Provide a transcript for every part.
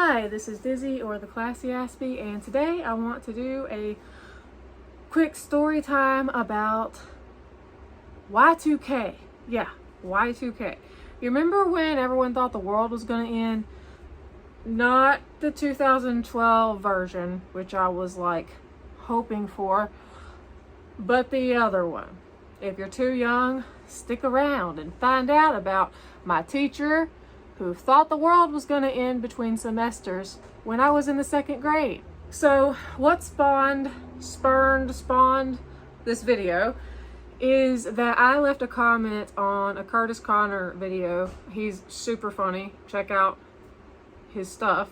Hi, this is Dizzy, or the Classy Aspie, and today I want to do a quick story time about Y2K. Yeah, Y2K. You remember when everyone thought the world was going to end? Not the 2012 version, which I was like hoping for, but the other one. If you're too young, stick around and find out about my teacher who thought the world was going to end between semesters when I was in the second grade. So what spawned this video is that I left a comment on a Curtis Connor video. He's super funny. Check out his stuff.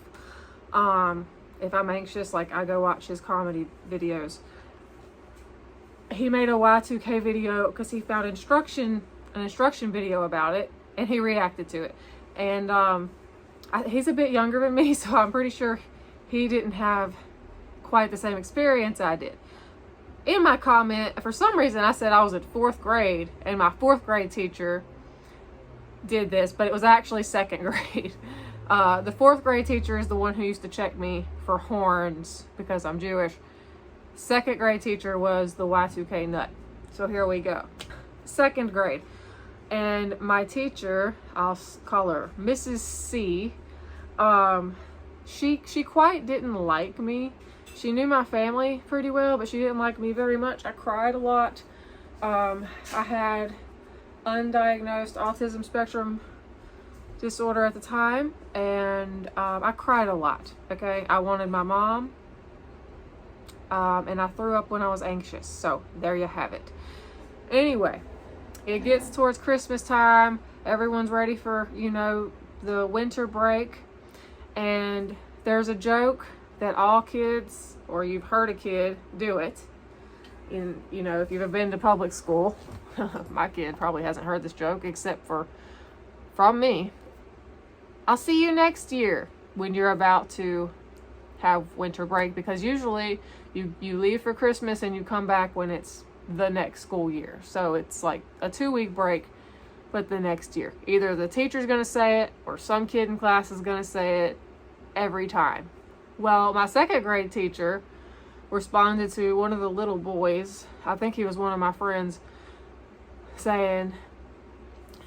If I'm anxious, like, I go watch his comedy videos. He made a Y2K video because he found an instruction video about it, and he reacted to it. And he's a bit younger than me, so I'm pretty sure he didn't have quite the same experience I did. In my comment, for some reason, I said I was in 4th grade, and my 4th grade teacher did this, but it was actually 2nd grade. The 4th grade teacher is the one who used to check me for horns because I'm Jewish. 2nd grade teacher was the Y2K nut. So here we go. 2nd grade. And my teacher, I'll call her Mrs. C, she quite didn't like me. She knew my family pretty well, but she didn't like me very much. I cried a lot. I had undiagnosed autism spectrum disorder at the time, and I cried a lot, okay? I wanted my mom, and I threw up when I was anxious. So there you have it. Anyway, it gets towards Christmas time. Everyone's ready for, the winter break. And there's a joke that all kids, or you've heard a kid do it, if you've been to public school. My kid probably hasn't heard this joke except from me. I'll see you next year when you're about to have winter break, because usually you leave for Christmas and you come back when it's the next school year. So it's like a 2-week break, but the next year. Either the teacher's going to say it or some kid in class is going to say it every time. Well, my 2nd grade teacher responded to one of the little boys, I think he was one of my friends, saying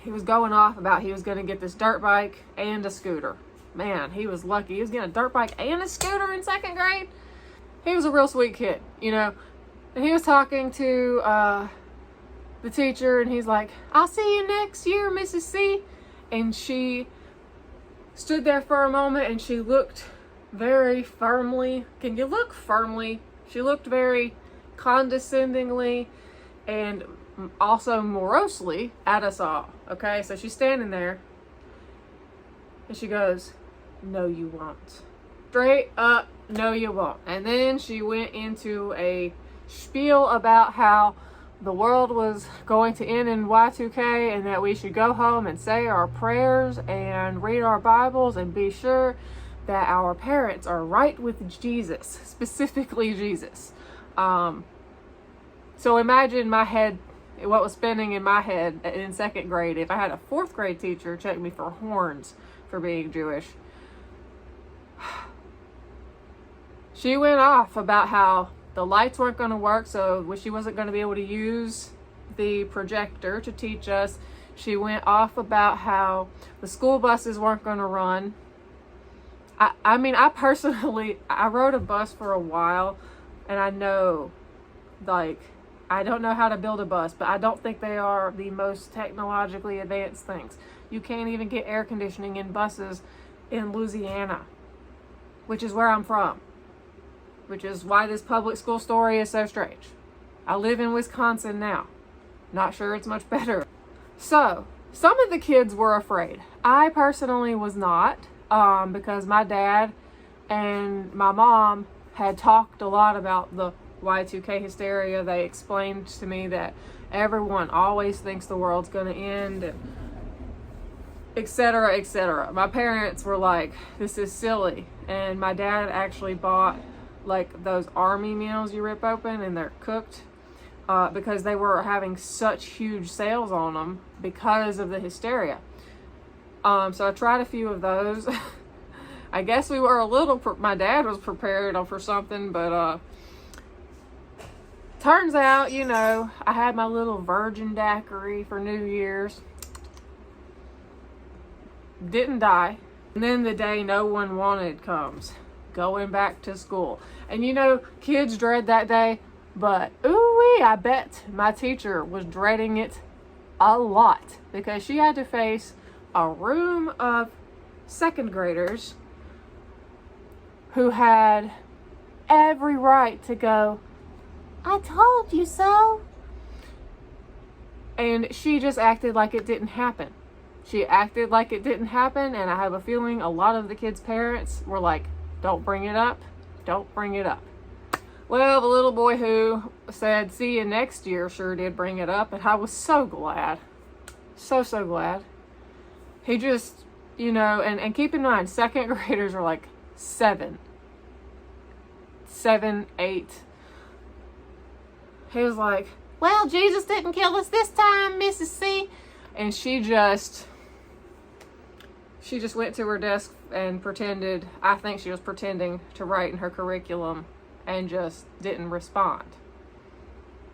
he was going off about he was going to get this dirt bike and a scooter. Man, he was lucky. He was getting a dirt bike and a scooter in 2nd grade. He was a real sweet kid, And he was talking to the teacher, and he's like, "I'll see you next year, Mrs. C." And she stood there for a moment, and she looked very firmly. Can you look firmly? She looked very condescendingly and also morosely at us all. Okay, so she's standing there, and she goes, "No, you won't." Straight up, "No, you won't." And then she went into a spiel about how the world was going to end in Y2K, and that we should go home and say our prayers and read our Bibles and be sure that our parents are right with Jesus, specifically Jesus. So imagine my head, what was spinning in my head in 2nd grade if I had a 4th grade teacher check me for horns for being Jewish. She went off about how the lights weren't going to work, so she wasn't going to be able to use the projector to teach us. She went off about how the school buses weren't going to run. I personally, I rode a bus for a while, and I know, I don't know how to build a bus, but I don't think they are the most technologically advanced things. You can't even get air conditioning in buses in Louisiana, which is where I'm from. Which is why this public school story is so strange. I live in Wisconsin now. Not sure it's much better. So, some of the kids were afraid. I personally was not, because my dad and my mom had talked a lot about the Y2K hysteria. They explained to me that everyone always thinks the world's going to end, and etc., etc. My parents were like, "This is silly." And my dad actually bought those army meals you rip open and they're cooked, because they were having such huge sales on them because of the hysteria. So I tried a few of those. I guess we were a little, my dad was prepared for something, but turns out, you know, I had my little virgin daiquiri for New Year's. Didn't die. And then the day no one wanted comes. Going back to school. And you know, kids dread that day, but ooh-wee, I bet my teacher was dreading it a lot because she had to face a room of second graders who had every right to go, "I told you so." And she just acted like it didn't happen. She acted like it didn't happen, and I have a feeling a lot of the kids' parents were like, "Don't bring it up. Don't bring it up." Well, the little boy who said, "See you next year," sure did bring it up, and I was so glad. So glad. He just, you know, and keep in mind, second graders are like 7, 8. He was like, "Well, Jesus didn't kill us this time, Mrs. C." And she just went to her desk and pretended, I think she was pretending to write in her curriculum and just didn't respond.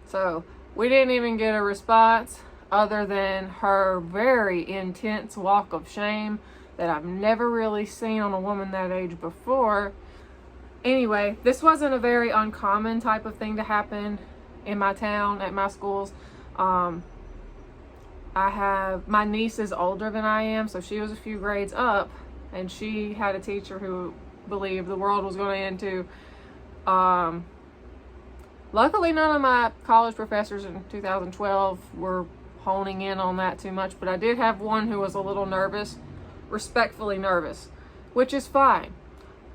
So we didn't even get a response other than her very intense walk of shame that I've never really seen on a woman that age before. Anyway, this wasn't a very uncommon type of thing to happen in my town, at my schools. My niece is older than I am, so she was a few grades up, and she had a teacher who believed the world was going to end too. Luckily, none of my college professors in 2012 were honing in on that too much, but I did have one who was a little nervous, respectfully nervous, which is fine.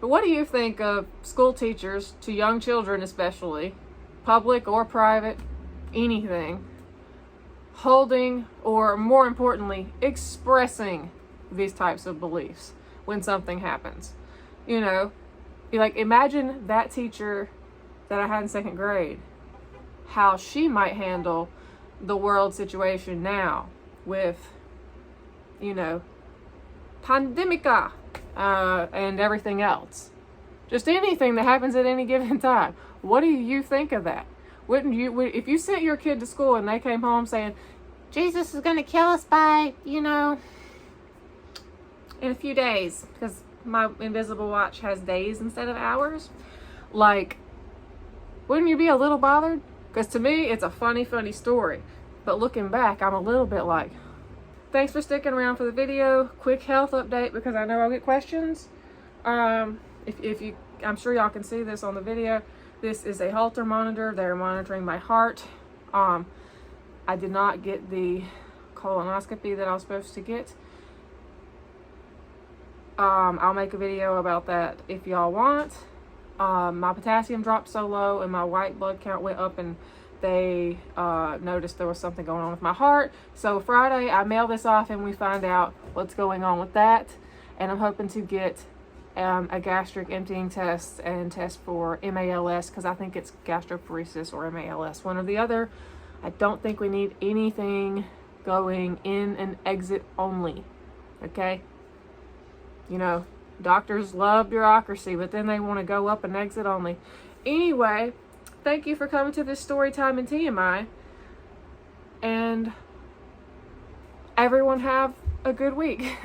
But what do you think of school teachers, to young children especially, public or private, anything, holding, or more importantly, expressing these types of beliefs when something happens? You know, like, imagine that teacher that I had in second grade, how she might handle the world situation now with, you know, pandemica, and everything else. Just anything that happens at any given time. What do you think of that? Wouldn't you, if you sent your kid to school and they came home saying, "Jesus is going to kill us by, you know, in a few days," because my invisible watch has days instead of hours, like, wouldn't you be a little bothered? Because to me, it's a funny story. But looking back, I'm a little bit like, thanks for sticking around for the video. Quick health update, because I know I'll get questions. If you, I'm sure y'all can see this on the video. This is a Holter monitor. They're monitoring my heart. I did not get the colonoscopy that I was supposed to get. I'll make a video about that if y'all want. My potassium dropped so low and my white blood count went up, and they noticed there was something going on with my heart. So Friday I mail this off and we find out what's going on with that. And I'm hoping to get a gastric emptying test and test for MALS, because I think it's gastroparesis or MALS, one or the other. I don't think we need anything going in and exit only. Okay? You know, doctors love bureaucracy, but then they want to go up and exit only. Anyway, thank you for coming to this story time in TMI. And everyone have a good week.